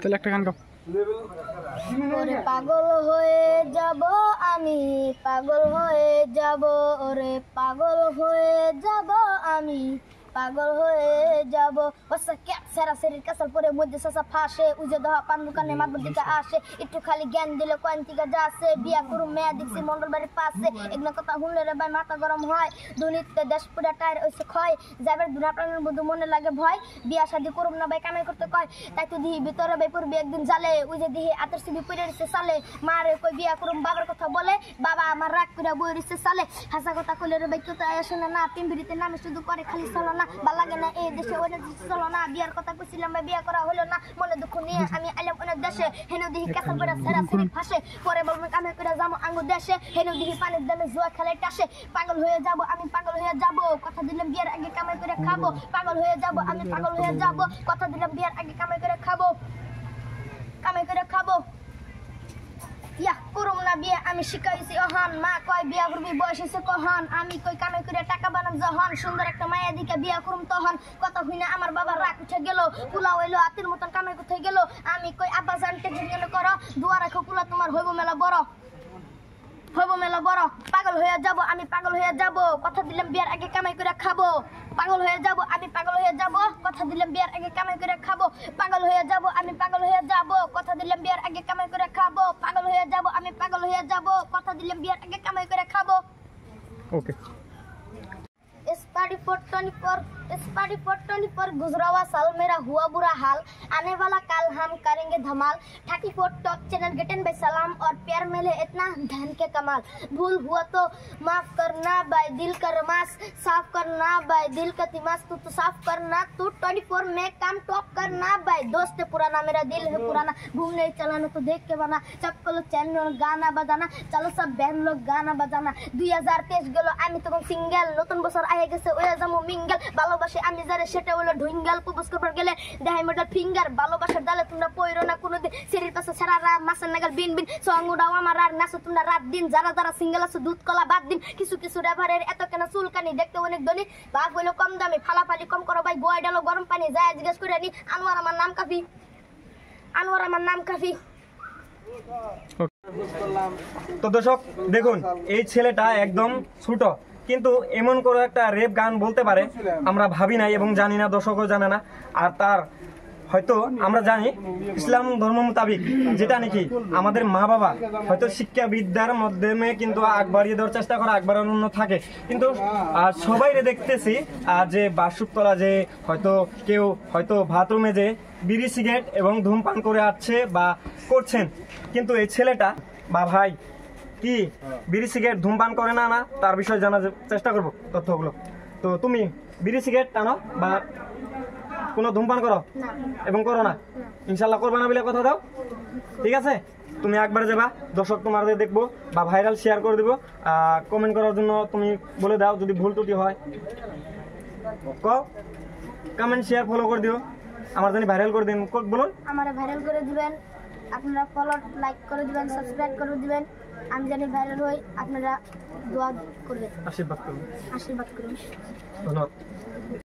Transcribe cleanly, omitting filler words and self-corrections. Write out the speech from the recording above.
তাহলে একটা গান গাও। ওরে পাগল হয়ে যাব আমি, পাগল হয়ে যাব, ওরে পাগল হয়ে যাব আমি, পাগল হয়ে যাব। বসা ক্যাপ সেরা শরীর কাসাল পরে মধ্যে সসা ফাঁসে উজে দহা পান দোকানে মাদুর দিকে আসে একটু খালি জ্ঞান দিলে কয়েন থেকে যাচ্ছে বিয়া করুম মেয়া দেখছি মন্ডল বাড়ির পাশে এগুলো কথা শুনলে রে ভাই মাথা গরম হয় দুর্নীতিতে দেশ পুরা টায়ার ওইসে ক্ষয় যাবার দুনা প্রাণের মধ্যে মনে লাগে ভয় বিয়া শাদি করুম না ভাই কামাই করতে কয় তাই তো দিহি ভিতরে ভাই পড়বি একদিন জালে উজে দিহি আতের সিবি পড়ে রয়েছে সালে মারে কই বিয়া করুম বাবার কথা বলে বাবা আমার রাগ করে বই রয়েছে সালে হাসা কথা কইলে রে ভাই কেউ তো আসে না পিম্বিরিতে নামে শুধু করে খালি চলো না ভালো লাগে না এই দেশে ওই দেশে চলো না বিয়ার কথা কইছিলাম ভাই বিয়া করা হলো না মনে দুঃখ নিয়ে আমি আইলাম অনেক দেশে হেনু দিহি কাঁচা পড়া সেরা সেরি ফাঁসে পরে বলবেন কামে করে যাবো আঙ্গু দেশে হেনু দিহি পানির দামে জুয়া খেলে টাসে পাগল হয়ে যাব আমি পাগল হয়ে যাব কথা দিলাম বিয়ার আগে কামাই করে খাবো পাগল হয়ে যাব আমি পাগল হয়ে যাব কথা দিলাম বিয়ার আগে কামাই করে খাবো কামাই করে খাবো ইয়া করুম না বিয়ে আমি শিখাইছি অহন মা কয় বিয়া করবি বয়স হয়েছে কহন আমি কই কামাই করে টাকা বানাম যখন সুন্দর একটা মায়া দিকে বিয়া করুম তখন কথা হই না আমার বাবার রাগ উঠে গেল কুলা হইলো আতির মতন কামাই কোথায় গেল আমি কই আব্বা জান টেনশন কেন করো দুয়া রাখো কুলা তোমার হইব মেলা বড় হইব মেলা বড় পাগল হয়ে যাব আমি পাগল হয়ে যাব কথা দিলাম বিয়ার আগে কামাই করে খাবো পাগল হয়ে যাব আমি পাগল হয়ে যাব কথা দিলাম বিয়ার আগে কামাই করে খাবো পাগল হয়ে যাব আমি পাগল হয়ে যাব কথা দিলাম বিয়ার আগে কামাই করে খাবো পাগল হয়ে যাব আমি পাগল হয়ে যাব কথা দিলাম বিয়ার আগে কামাই করে খাবো ओके इस पार्टी for 24 गुजरा हुआ साल मेरा हुआ बुरा हाल आने वाला कल हम करेंगे धमाल 34 टॉप चैनल गेटन भाई सलाम और प्यार मिले इतना धन के कमाल भूल हुआ तो माफ करना भाई दिल का रमास साफ करना भाई दिल का तिमास तू तो साफ करना तू 24 में काम टॉप करना भाई दोस्त है पुराना मेरा दिल है पुराना घूमने चलाना तो देख के बना चप्पल चैनल गाना बजाना चलो सब बहन लोग गाना बजाना 2023 গেল আমি তখন সিঙ্গেল নতুন বছর আয়ে গেছে ওয়া যামু মিঙ্গেল ভালোবাসে আমি যারে সেটা হলো ঢুঙ্গেল প্রপোজ করবার গেলে দেখাই মেডাল ফিঙ্গার ভালোবাসার ডালে তোমরা পয়রো না কোনোদিন সিরির পাশে সারা রাত মাছের নাগাল বিন বিন সং উড়াও আমার আর নাচো তোমরা রাত দিন যারা যারা সিঙ্গেল আছে দুধ কলা বাদ দিন কিছু কিছু রেভারের এত কেন চুলকানি দেখতে অনেক ধনী বাপ হইলো কম দামি ফালাফালি কম করো ভাই গোয়া ডালো গরম পানি যায় জিজ্ঞেস করে নি আনোয়ার আমার নাম কাফি আনোয়ার আমার নাম কাফি তো দর্শক দেখুন এই ছেলেটা একদম ছোট কিন্তু এমন করে একটা রেপ গান বলতে পারে আমরা ভাবি নাই এবং জানি না দর্শকও জানে না আর তার হয়তো আমরা জানি ইসলাম ধর্ম মোতাবেক যেটা নাকি আমাদের মা বাবা হয়তো শিক্ষা বিদ্যার মাধ্যমে কিন্তু আগ বাড়িয়ে দেওয়ার চেষ্টা করে আগ বাড়ানো থাকে কিন্তু সবাই দেখতেছি যে বাসুকতলা যে হয়তো কেউ হয়তো বাথরুমে যে বিড়ি সিগারেট এবং ধূমপান করে আসছে বা করছেন কিন্তু এই ছেলেটা বা ভাই কি বিড়ি সিগারেট ধূমপান করে না না তার বিষয়ে জানার চেষ্টা করবো তথ্যগুলো তো তুমি বিড়ি সিগারেট টানো বা কোনো ধূমপান করো এবং করো না ইনশাল্লাহ করবে না বলে কথা দাও ঠিক আছে তুমি একবার যাবা দর্শক তোমাদের দেখবো বা ভাইরাল শেয়ার করে দিব কমেন্ট করার জন্য তুমি বলে দাও যদি ভুল ত্রুটি হয় কমেন্ট শেয়ার ফলো করে দিও আমার জানি ভাইরাল করে দিন বলুন আমারে ভাইরাল করে দিবেন আপনারা ফলো লাইক করে দিবেন সাবস্ক্রাইব করে দিবেন আমি জানি ভাইরাল হই আপনারা দোয়া করবেন আশীর্বাদ করুন ধন্যবাদ।